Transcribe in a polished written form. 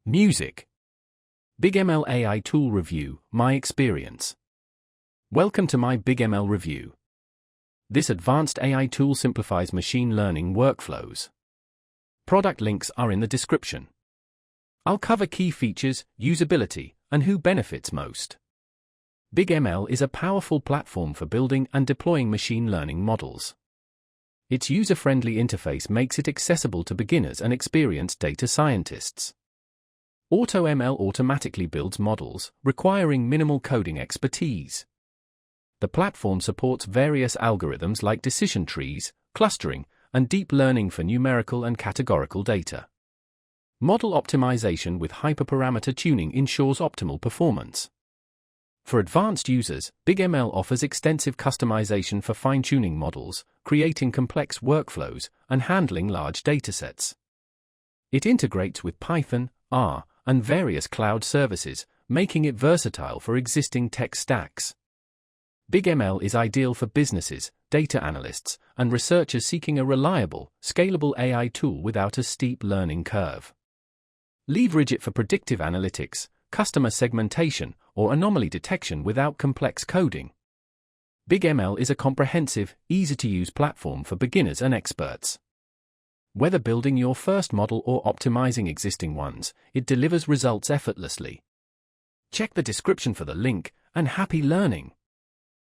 Music. BigML AI Tool Review, My Experience. Welcome to my BigML review. This advanced AI tool simplifies machine learning workflows. Product links are in the description. I'll cover key features, usability, and who benefits most. BigML is a powerful platform for building and deploying machine learning models. Its user-friendly interface makes it accessible to beginners and experienced data scientists. AutoML automatically builds models, requiring minimal coding expertise. The platform supports various algorithms like decision trees, clustering, and deep learning for numerical and categorical data. Model optimization with hyperparameter tuning ensures optimal performance. For advanced users, BigML offers extensive customization for fine-tuning models, creating complex workflows, and handling large datasets. It integrates with Python, R, and various cloud services, making it versatile for existing tech stacks. BigML is ideal for businesses, data analysts, and researchers seeking a reliable, scalable AI tool without a steep learning curve. Leverage it for predictive analytics, customer segmentation, or anomaly detection without complex coding. BigML is a comprehensive, easy-to-use platform for beginners and experts. Whether building your first model or optimizing existing ones, it delivers results effortlessly. Check the description for the link, and happy learning!